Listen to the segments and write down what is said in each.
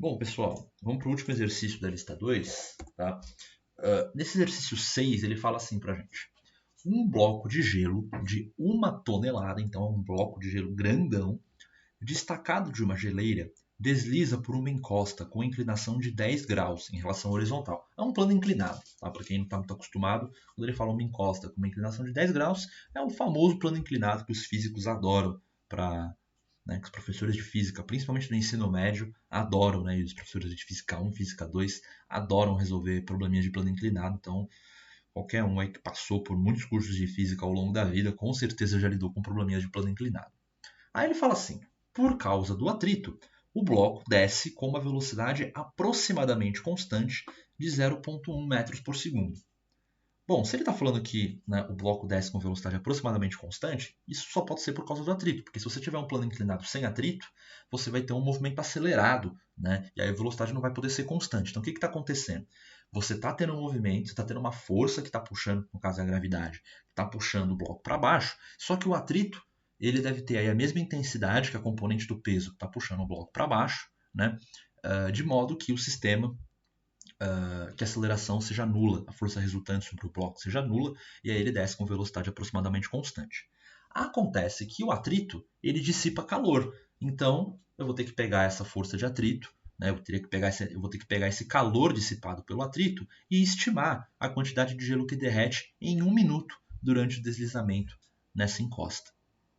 Bom, pessoal, vamos para o último exercício da lista 2, tá? Nesse exercício 6, ele fala assim para a gente. Um bloco de gelo de 1 tonelada, então é um bloco de gelo grandão, destacado de uma geleira, desliza por uma encosta com inclinação de 10 graus em relação à horizontal. É um plano inclinado, tá? Para quem não está muito acostumado, quando ele fala uma encosta com uma inclinação de 10 graus, é o famoso plano inclinado que os físicos adoram para, né, que os professores de física, principalmente no ensino médio, adoram, né, e os professores de física 1, física 2, adoram resolver probleminhas de plano inclinado. Então, qualquer um aí que passou por muitos cursos de física ao longo da vida, com certeza já lidou com probleminhas de plano inclinado. Aí ele fala assim: por causa do atrito, o bloco desce com uma velocidade aproximadamente constante de 0,1 metros por segundo. Bom, se ele está falando que, né, o bloco desce com velocidade aproximadamente constante, isso só pode ser por causa do atrito, porque se você tiver um plano inclinado sem atrito, você vai ter um movimento acelerado, né, e aí a velocidade não vai poder ser constante. Então o que está acontecendo? Você está tendo um movimento, você está tendo uma força que está puxando, no caso é a gravidade, que está puxando o bloco para baixo, só que o atrito ele deve ter aí a mesma intensidade que a componente do peso que está puxando o bloco para baixo, né, de modo que o sistema que a aceleração seja nula, a força resultante sobre o bloco seja nula, e aí ele desce com velocidade aproximadamente constante. Acontece que o atrito ele dissipa calor, então eu vou ter que pegar essa força de atrito, né, eu vou ter que pegar esse calor dissipado pelo atrito e estimar a quantidade de gelo que derrete em 1 minuto durante o deslizamento nessa encosta.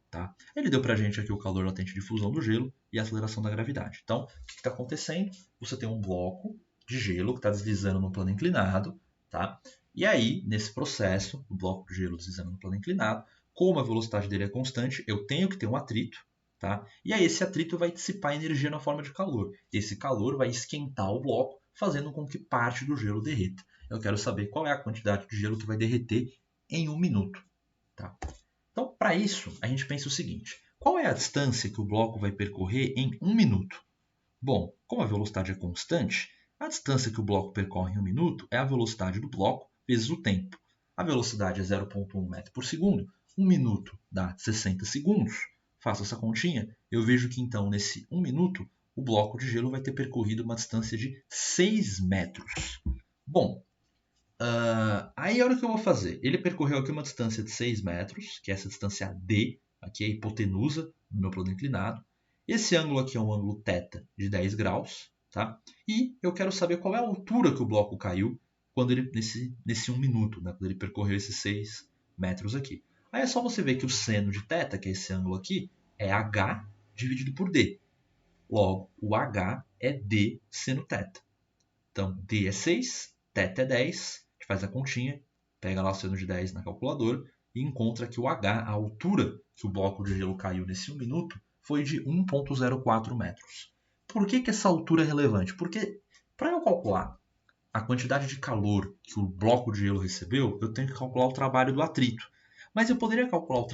Tá? Ele deu para a gente aqui o calor latente de fusão do gelo e a aceleração da gravidade. Então, o que está acontecendo? Você tem um bloco de gelo que está deslizando no plano inclinado, tá? E aí, nesse processo, o bloco de gelo deslizando no plano inclinado, como a velocidade dele é constante, eu tenho que ter um atrito, tá? E aí esse atrito vai dissipar energia na forma de calor. Esse calor vai esquentar o bloco, fazendo com que parte do gelo derreta. Eu quero saber qual é a quantidade de gelo que vai derreter em 1 minuto, tá? Então, para isso, a gente pensa o seguinte: qual é a distância que o bloco vai percorrer em 1 minuto? Bom, como a velocidade é constante, a distância que o bloco percorre em 1 minuto é a velocidade do bloco vezes o tempo. A velocidade é 0,1 metro por segundo, 1 minuto dá 60 segundos. Faço essa continha, eu vejo que então nesse 1 minuto o bloco de gelo vai ter percorrido uma distância de 6 metros. Bom, aí olha o que eu vou fazer. Ele percorreu aqui uma distância de 6 metros, que é essa distância D, aqui é a hipotenusa do meu plano inclinado. Esse ângulo aqui é um ângulo θ de 10 graus, tá? E eu quero saber qual é a altura que o bloco caiu quando ele, nesse 1 minuto, né? Quando ele percorreu esses 6 metros aqui. Aí é só você ver que o seno de θ, que é esse ângulo aqui, é h dividido por d. Logo, o h é d seno θ. Então, d é 6, θ é 10, a gente faz a continha, pega lá o seno de 10 na calculadora e encontra que o h, a altura que o bloco de gelo caiu nesse 1 minuto, foi de 1,04 metros. Por que essa altura é relevante? Porque para eu calcular a quantidade de calor que o bloco de gelo recebeu, eu tenho que calcular o trabalho do atrito. Mas eu poderia calcular o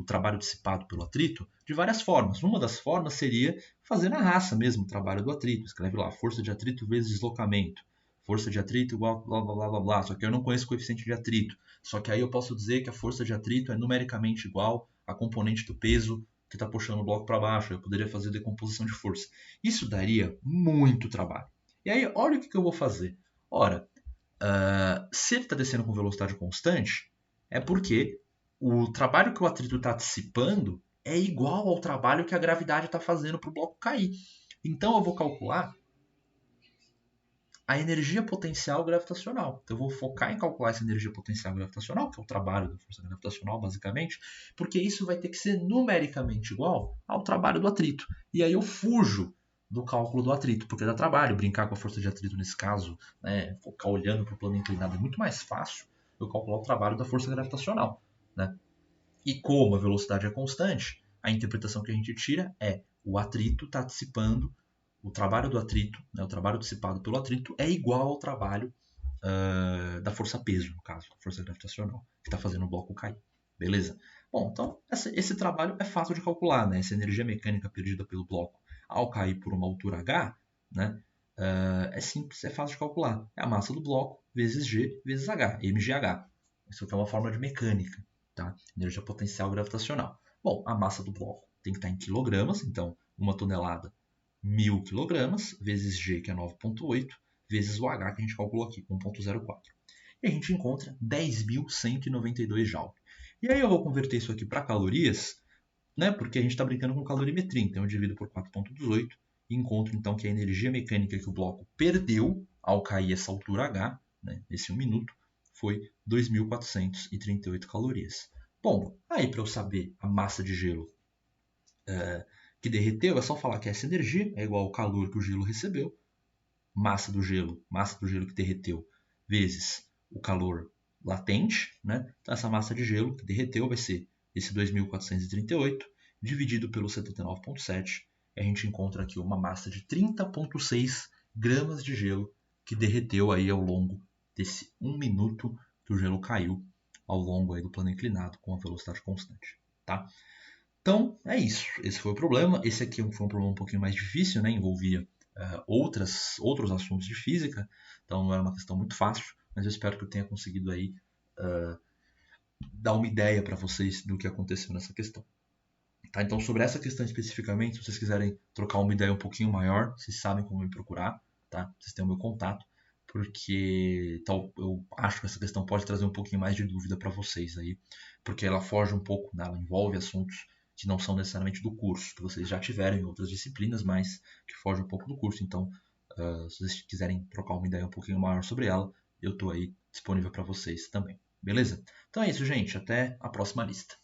trabalho dissipado pelo atrito de várias formas. Uma das formas seria fazer na raça mesmo o trabalho do atrito. Escreve lá, força de atrito vezes deslocamento. Força de atrito igual blá blá blá blá blá. Só que eu não conheço o coeficiente de atrito. Só que aí eu posso dizer que a força de atrito é numericamente igual à componente do peso que está puxando o bloco para baixo. Eu poderia fazer decomposição de força. Isso daria muito trabalho. E aí, olha o que eu vou fazer. Ora, se ele está descendo com velocidade constante, é porque o trabalho que o atrito está dissipando é igual ao trabalho que a gravidade está fazendo para o bloco cair. Então eu vou calcular a energia potencial gravitacional. Então eu vou focar em calcular essa energia potencial gravitacional, que é o trabalho da força gravitacional, basicamente, porque isso vai ter que ser numericamente igual ao trabalho do atrito. E aí eu fujo do cálculo do atrito, porque dá trabalho brincar com a força de atrito nesse caso, né? Focar olhando para o plano inclinado é muito mais fácil eu calcular o trabalho da força gravitacional, né? E como a velocidade é constante, a interpretação que a gente tira é o atrito está dissipando, o trabalho do atrito, né, o trabalho dissipado pelo atrito é igual ao trabalho da força-peso, no caso, a força gravitacional, que está fazendo o bloco cair. Beleza? Bom, então esse trabalho é fácil de calcular, né? Essa energia mecânica perdida pelo bloco ao cair por uma altura h, né? É simples, é fácil de calcular. É a massa do bloco vezes g vezes h, mgh. Isso aqui é uma forma de mecânica, tá? Energia potencial gravitacional. Bom, a massa do bloco tem que estar em quilogramas, então 1 tonelada 1.000 kg, vezes G, que é 9,8, vezes o H, que a gente calculou aqui, 1,04. E a gente encontra 10.192 Joule. E aí eu vou converter isso aqui para calorias, né? Porque a gente está brincando com calorimetria. Então eu divido por 4,18 e encontro então que a energia mecânica que o bloco perdeu ao cair essa altura H, né, nesse 1 minuto, foi 2.438 calorias. Bom, aí para eu saber a massa de gelo que derreteu, é só falar que essa energia é igual ao calor que o gelo recebeu, massa do gelo que derreteu, vezes o calor latente, né? Então essa massa de gelo que derreteu vai ser esse 2.438 dividido pelo 79,7, e a gente encontra aqui uma massa de 30,6 gramas de gelo que derreteu aí ao longo desse 1 minuto que o gelo caiu ao longo aí do plano inclinado com a velocidade constante, tá? Então, é isso. Esse foi o problema. Esse aqui foi um problema um pouquinho mais difícil, né? Envolvia outros assuntos de física, então não era uma questão muito fácil, mas eu espero que eu tenha conseguido aí dar uma ideia para vocês do que aconteceu nessa questão. Tá? Então, sobre essa questão especificamente, se vocês quiserem trocar uma ideia um pouquinho maior, vocês sabem como me procurar, tá? Vocês têm o meu contato, porque então, eu acho que essa questão pode trazer um pouquinho mais de dúvida para vocês aí, porque ela foge um pouco, né? Ela envolve assuntos que não são necessariamente do curso, que vocês já tiveram em outras disciplinas, mas que fogem um pouco do curso. Então, se vocês quiserem trocar uma ideia um pouquinho maior sobre ela, eu estou aí disponível para vocês também. Beleza? Então é isso, gente. Até a próxima lista.